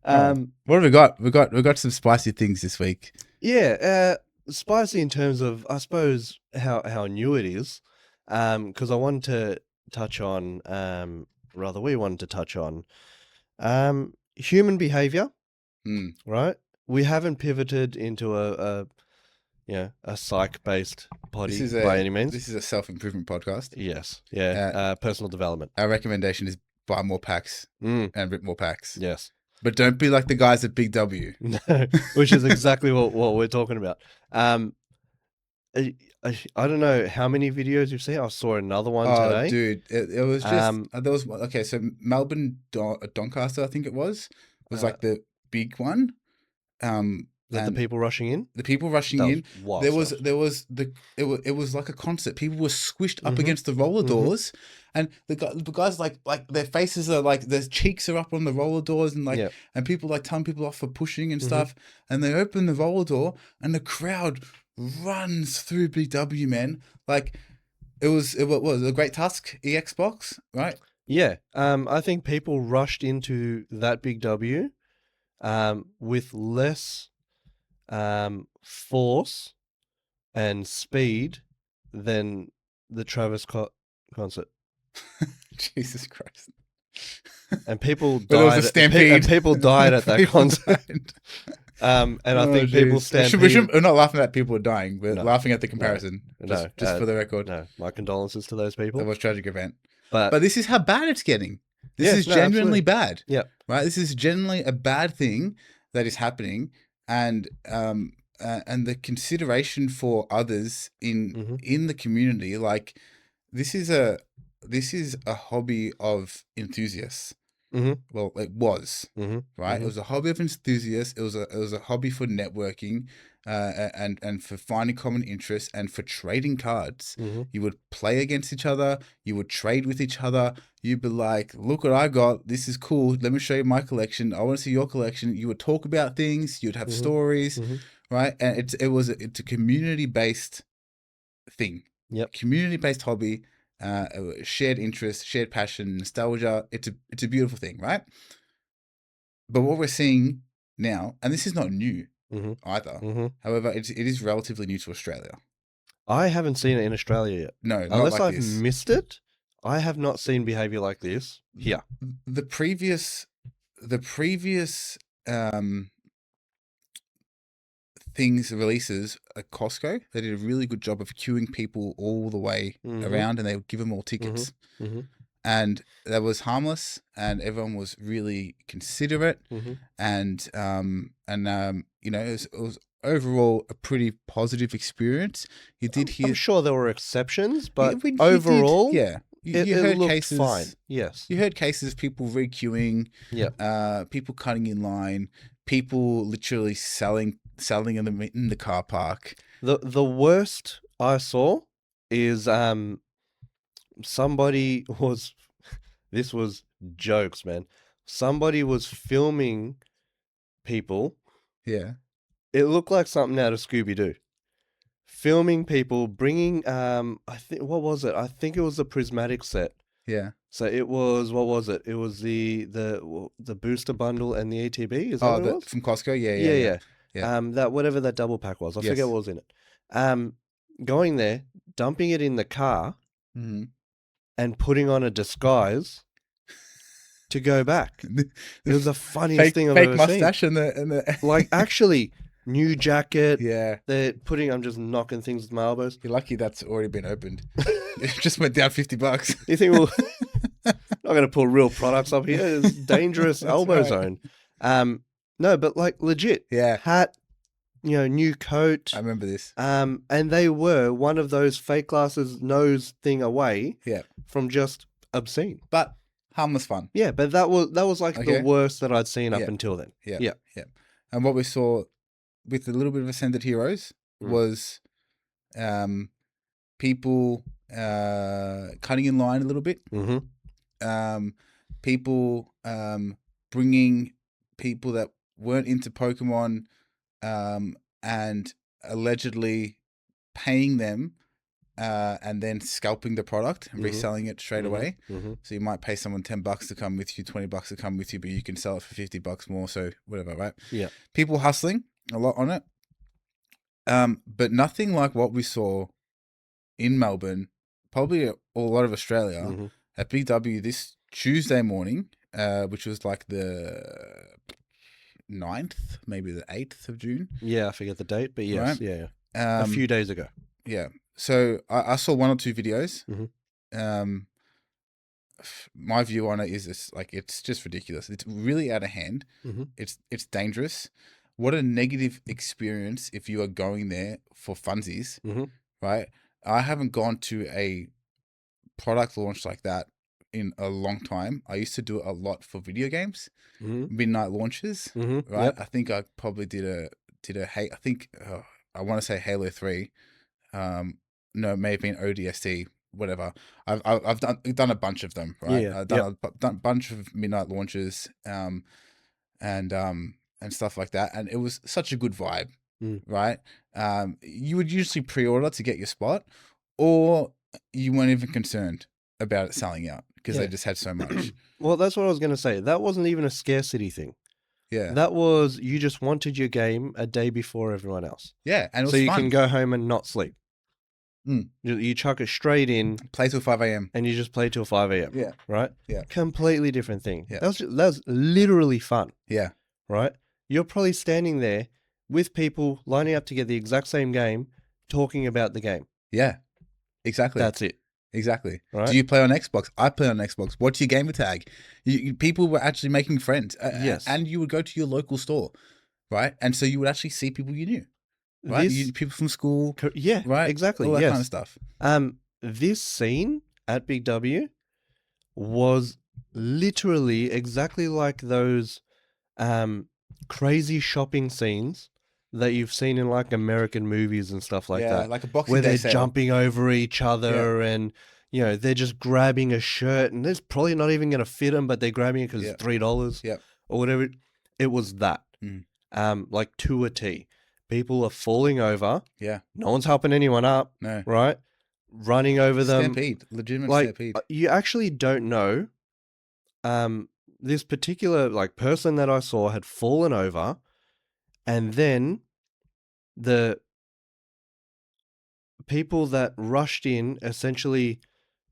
What have we got? We got some spicy things this week. Yeah, spicy in terms of, I suppose, how new it is. Because I wanted to touch on, rather, we wanted to touch on, human behavior, Hmm. right? We haven't pivoted into a psych-based This potty is by any means. a self-improvement podcast. Yes, yeah, personal development. Our recommendation is buy more packs Mm, and rip more packs. yes. But don't be like the guys at Big W. No, which is exactly what we're talking about. I don't know how many videos you've seen. I saw another one Oh, today. dude, it was just Um, there was okay. So Melbourne Doncaster, I think it was like the big one. the And people rushing in. the people rushing That was in. wild stuff. There was it was like a concert. People were squished up Mhm, against the roller mhm. doors, and the guys like their faces are like their cheeks are up on the roller doors, and like Yep. and people like telling people off for pushing and Mhm. stuff. And they open the roller door, and the crowd runs through Big W, man. Like it was a Great Tusk EX box, right? Yeah. I think people rushed into that Big W, with less force and speed than the Travis Scott concert, Jesus Christ. and people But there was a died. stampede. And people died at that People concert. died. And I Oh, think people jeez. We're not laughing at people dying. We're No, laughing at the comparison. no, Just for the record. No, my condolences to those people. That was a tragic event. But But this is how bad it's getting. This Yes, is no, genuinely absolutely. bad. Yeah. Right? This is genuinely a bad thing that is happening, and the consideration for others Mhm. in the community, like this is a hobby of enthusiasts. Mhm. Well, it was. Mhm. Right? It Mhm. was a hobby of enthusiasts. It was a hobby for networking, and for finding common interests and for trading cards. Mhm. You would play against each other. You would trade with each other. You'd be like, "Look what I got. This is cool. Let me show you my collection. I want to see your collection." You would talk about things. You'd have Mhm. stories, Mhm. right? And it's a community based thing. Yep. Community based hobby. Shared interest, shared passion, nostalgia. It's a beautiful thing, right? But what we're seeing now, and this is not new Mhm. either. Mhm. However, it is relatively new to Australia. I haven't seen it in Australia yet. No, not Unless like I've this. missed it, I have not seen behavior like this here. The previous things releases at Costco, they did a really good job of queuing people all the way Mhm. around, and they would give them all tickets. Mhm. And that was harmless, and everyone was really considerate, Mhm. and it was overall a pretty positive experience. You did I'm hear, sure there were exceptions, but you did, overall, yeah. it You heard looked cases. fine. Yes. You heard cases of people re-queuing, people cutting in line, people literally selling in the car park. The worst I saw is somebody was this was jokes, man. Somebody was filming people. Yeah. It looked like something out of Scooby-Doo. Filming people bringing I think what was it? I think it was the prismatic set. Yeah. So it was, what was it? It was the booster bundle and the ATB. Is that what it was? From Costco? Yeah. Yeah. That whatever that double pack was. I Yes. forget what was in it. Going there, dumping it in the car, Mhm. and putting on a disguise to go back. It was the funniest thing I've ever fake seen. mustache and the Like, actually, new jacket. yeah. They're putting. I'm just knocking things with my elbows. You're lucky that's already been opened. It just went down $50. You think, well, not going to pull real products up here. It's dangerous elbow right. zone. No, but like legit. Yeah. Hat, new coat. I remember this. And they were one of those fake glasses nose thing away. Yeah. From just obscene. But harmless fun. Yeah, but that was like the worst that I'd seen up until then. Yeah. And what we saw with a little bit of Ascended Heroes was people cutting in line a little bit. Mm-hmm. People bringing people that weren't into Pokemon and allegedly paying them and then scalping the product and Mhm. reselling it straight away. Mhm. So you might pay someone $10 to come with you, $20 to come with you, but you can sell it for $50 more. So whatever, right? Yeah. People hustling a lot on it. But nothing like what we saw in Melbourne, probably a lot of Australia, Mhm. at Big W this Tuesday morning, which was like the 9th, maybe the 8th of June, Yeah, I forget the date, but right? yes, yeah. A few days ago. Yeah. So I saw one or two videos. Mhm. Um, my view on it is it's just ridiculous. It's really out of hand. Mhm. It's dangerous. What a negative experience if you are going there for funsies, Mhm. right? I haven't gone to a product launch like that in a long time. I used to do it a lot for video games, Mhm. midnight launches, Mhm. right? Yep. I think I probably did a I think I want to say Halo 3. No, it may have been ODST, whatever. I've done a bunch of them, Yeah, right? yeah. I've Yep. done a bunch of midnight launches, and stuff like that, and it was such a good vibe, Mm. right? You would usually pre-order to get your spot, or you weren't even concerned about it selling out because they Yeah. just had so much. Well, that's what I was going to say. That wasn't even a scarcity thing. Yeah, That was you just wanted your game a day before everyone else. yeah, and it So was you can fun. go home and not sleep. Mm. You chuck it straight in Play till 5 a.m. and you just play till 5 a.m. Yeah, Right? yeah, Completely different thing. yeah, That was literally fun. yeah, Right? You're probably standing there with people lining up to get the exact same game, talking about the game. yeah. Exactly. That's it. Exactly. Do Right? you play on Xbox? I play on Xbox. What's your gamer tag? People were actually making friends, Yes. and you would go to your local store, right? And so you would actually see people you knew, right? This, People from school, yeah, right? exactly. All that kind of Yes. stuff. This scene at Big W was literally exactly like those crazy shopping scenes that you've seen in like American movies and stuff like Yeah, that, like a Boxing where Day they're sale. jumping over each Yeah, other and they're just grabbing a shirt and it's probably not even going to fit them, but they're grabbing it because yeah, it's $3 yeah. or whatever. It was that, Mm, like to a T. People are falling over. yeah. No one's helping anyone up, No. right? Running over them. Stampede. Legitimate Like stampede. you actually don't know. This particular like person that I saw had fallen over, and then the people that rushed in essentially,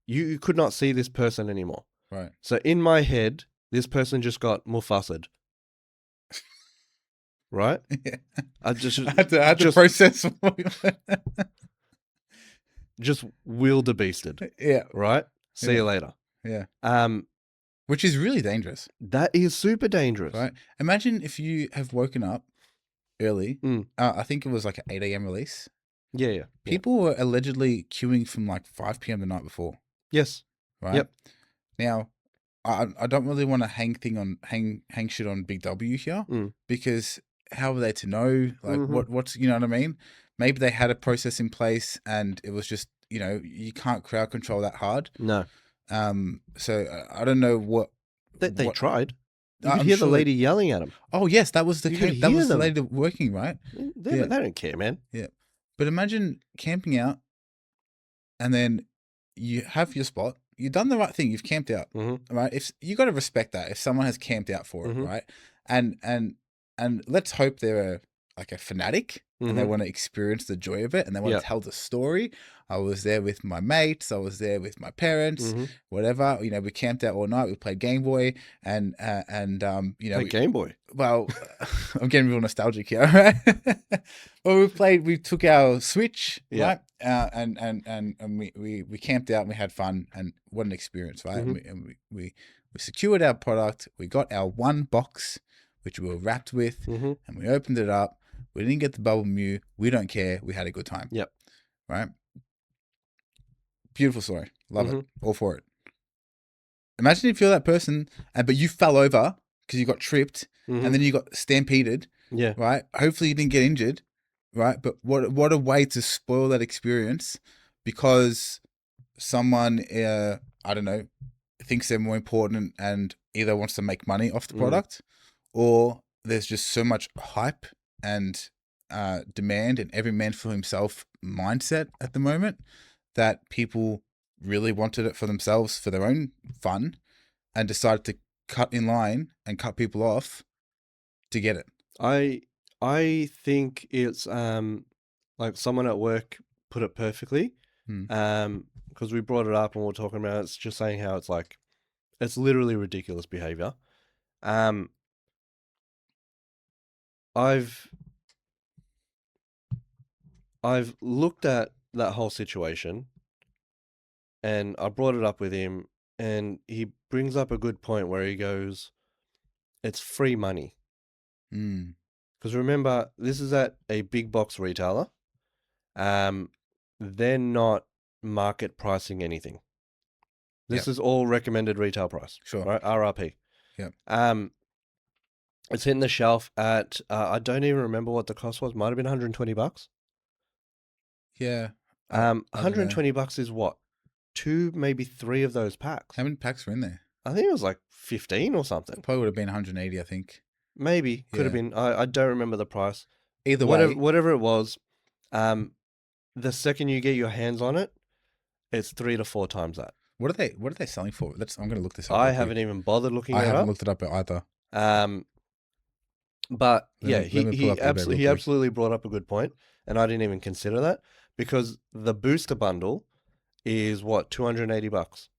you could not see this person anymore. Right. So in my head, this person just got Mufasa'd. Right? Yeah. I just I had to process. just wildebeested. Yeah. Right? See Yeah. you later. Yeah. Um, Which is really dangerous, that is super dangerous. right? Imagine if you have woken up early. Mm. I think it was like an 8 a.m. release. Yeah, yeah. People were allegedly queuing from like 5 p.m. the night before, Yes. right? Yep. Now, I don't really want to hang shit on Big W here, Mm. because how were they to know? Like, Mhm. what's you know what I mean? Maybe they had a process in place, and it was just you can't crowd control that hard. No. So I don't know They what tried. You could I'm hear the sure they. lady yelling at them. Oh yes, that was You could that hear was the them. lady working, right? They Yeah, don't care, man. yeah. But imagine camping out, and then you have your spot. You've done the right thing. You've camped out, Mm-hmm. right? If you got to respect that, if someone has camped out for it, Mm-hmm. right? And let's hope they're like a fanatic and they Mm-hmm. want to experience the joy of it and they want Yep. to tell the story. I was there with my mates. I was there with my parents. Mm-hmm. Whatever. We camped out all night. We played Game Boy and Like Game Boy. well, I'm getting real nostalgic here, right? Well, we took our Switch, Yeah. right? And we camped out and we had fun, and what an experience, right? Mhm. We secured our product. We got our one box, which we were wrapped with, Mm-hmm. and we opened it up. We didn't get the bubble Mew. We don't care. We had a good time. Yep. Right? Beautiful story. Love Mm-hmm. it. All for it. Imagine if you're that person, but you fell over because you got tripped, Mm-hmm. and then you got stampeded. Yeah. Right? Hopefully you didn't get injured, right? But what a way to spoil that experience because someone I don't know thinks they're more important and either wants to make money off the Mm. product, or there's just so much hype and demand and every man for himself mindset at the moment that people really wanted it for themselves for their own fun and decided to cut in line and cut people off to get it. I think it's like someone at work put it perfectly. Because we brought it up and we are talking about it, it's just saying how it's like it's literally ridiculous behavior. I've looked at that whole situation and I brought it up with him and he brings up a good point where he goes, it's free money. Because remember, this is at a big box retailer. They're not market pricing anything. This is all recommended retail price. Sure. Right? RRP. Yep. It's hitting the shelf at, I don't even remember what the cost was. Might have been $120. Yeah. $120 is what? 2, maybe 3 of those packs. How many packs were in there? I think it was like 15 or something. Probably would have been 180, I think. Maybe. Could have been. I don't remember the price. Either way. Whatever it was, the second you get your hands on it, it's 3 to 4 times that. What are they selling for? I'm going to look this up. I haven't even bothered looking it up. I haven't looked it up either. But yeah, he absolutely brought up a good point, and I didn't even consider that because the booster bundle is what, $280,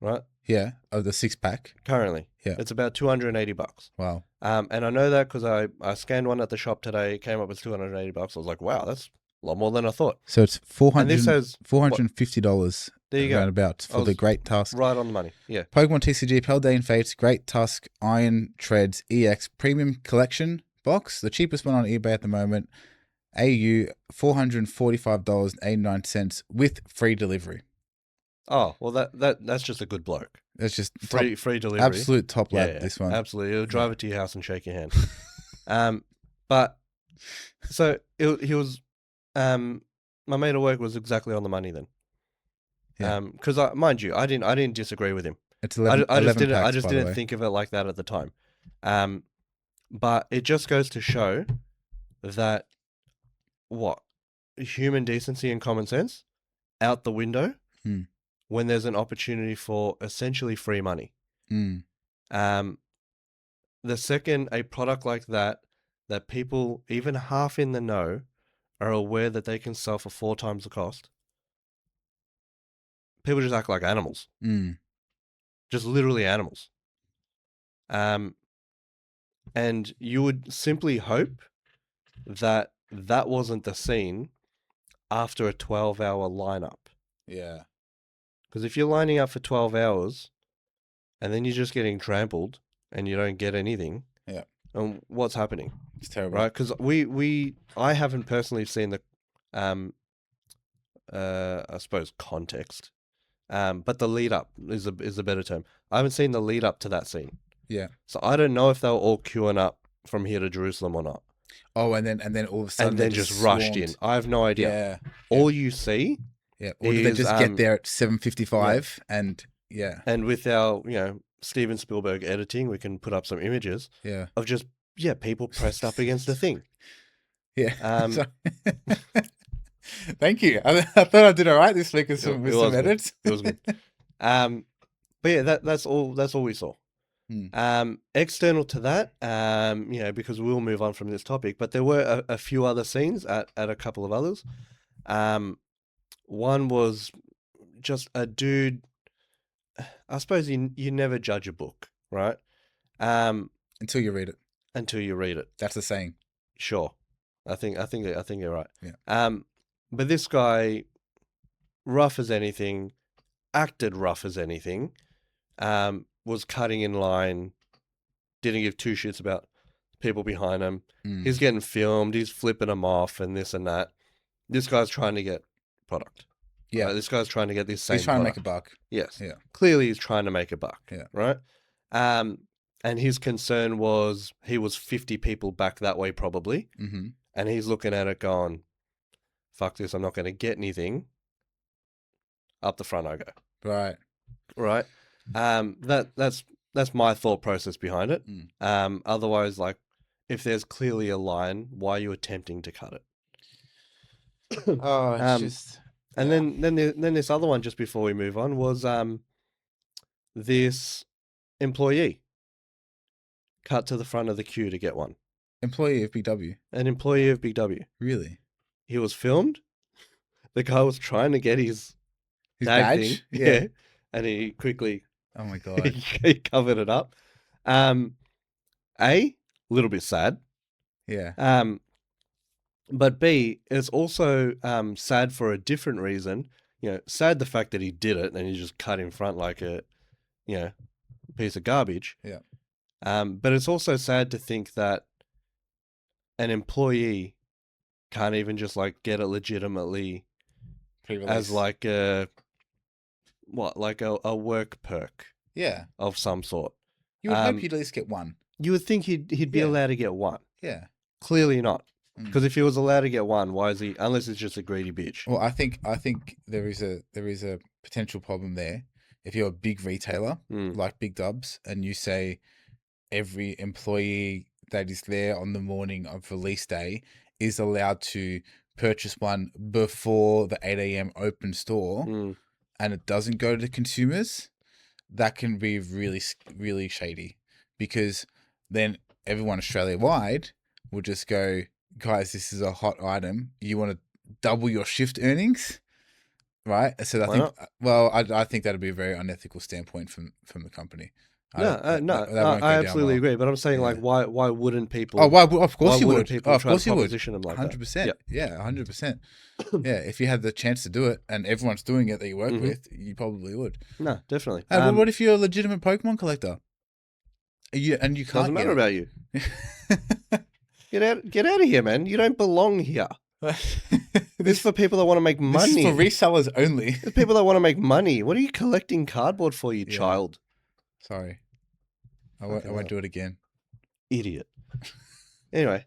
right? Yeah, of the 6-pack currently. Yeah, it's about $280. Wow. And I know that because I scanned one at the shop today. It came up with $280. I was like, wow, that's a lot more than I thought. So it's $450. There you go. Roundabout for the Great Tusk. Right on the money. Yeah. Pokemon TCG Paldean Fates Great Tusk Iron Treads EX Premium Collection box, the cheapest one on eBay at the moment. AU $445.89 with free delivery. Oh, well that's just a good bloke. That's just free delivery. Absolute top lad, this one. Absolutely. He'll drive it to your house and shake your hand. But so he was my mate at work was exactly on the money then. Yeah. Because mind you, I didn't disagree with him. It's 11 I just didn't packs, I just didn't think of it like that at the time. But it just goes to show that what human decency and common sense out the window when there's an opportunity for essentially free money. The second a product like that people even half in the know are aware that they can sell for 4 times the cost, people just act like animals. Just literally animals. And you would simply hope that wasn't the scene after a 12-hour lineup. Yeah. Because if you're lining up for 12 hours and then you're just getting trampled and you don't get anything, and what's happening? It's terrible. Right? Because I haven't personally seen the, I suppose, context. But the lead up is a better term. I haven't seen the lead up to that scene. Yeah. So I don't know if they were all queuing up from here to Jerusalem or not. Oh, and then all of a sudden and then just rushed in. I have no idea. Yeah. All you see. Yeah. Or did they just get there at 7:55 and And with our, Steven Spielberg editing, we can put up some images. Yeah. Of just people pressed up against the thing. Yeah. Thank you. I thought I did all right this week with some edits. It was good. But yeah, that's all we saw. External to that, because we'll move on from this topic, but there were a few other scenes at a couple of others. One was just a dude. I suppose you never judge a book, right? Until you read it. That's the saying. Sure. I think you're right. Yeah. But this guy, rough as anything, acted rough as anything, was cutting in line, didn't give 2 shits about people behind him. He's getting filmed, he's flipping them off and this and that. This guy's trying to get product. Yeah. Right? This guy's trying to get this same He's trying product. to make a buck. Yes. Yeah. Clearly he's trying to make a buck. Yeah. Right? And his concern was he was 50 people back that way probably. Mm-hmm. And he's looking at it going, fuck this, I'm not going to get anything. Up the front I go. Right. Right. That's my thought process behind it. Otherwise, like, if there's clearly a line, why are you attempting to cut it? Oh, it's just And Yeah. then this other one just before we move on was this employee cut to the front of the queue to get one. Employee of BW. An employee of Big W. Really? He was filmed. The guy was trying to get his His tag badge? thing. Yeah. And he quickly Oh my god. he covered it up. A little bit sad. Yeah. But B, it's also sad for a different reason. Sad the fact that he did it and he just cut in front like a, piece of garbage. Yeah. But it's also sad to think that an employee can't even just like get it legitimately Pre-release. as like a work perk Yeah. of some sort. You would hope you'd at least get one. You would think he'd be Yeah. allowed to get one. Yeah. Clearly not. Mm. Because if he was allowed to get one, why is he? Unless it's just a greedy bitch. Well, I think there is a potential problem there. If you're a big retailer like Big Dubs, and you say every employee that is there on the morning of release day is allowed to purchase one before the 8 a.m. open store, and it doesn't go to the consumers, that can be really, really shady, because then everyone Australia-wide will just go, guys, this is a hot item. You want to double your shift earnings, right? So I think that'd be a very unethical standpoint from the company. I absolutely agree. But I'm saying, like, why wouldn't people? Oh, why? Of course you would. People Of course you would. Position them like 100%. that. Yeah, 100%. Yeah, if you had the chance to do it, and everyone's doing it that you work with, you probably would. No, definitely. And what if you're a legitimate Pokemon collector? You can't. Doesn't matter about you. Get out of here, man. You don't belong here. This is for people that want to make money. This is for resellers only. It's people that want to make money. What are you collecting cardboard for, you child? Sorry. I won't do it again. Idiot. Anyway,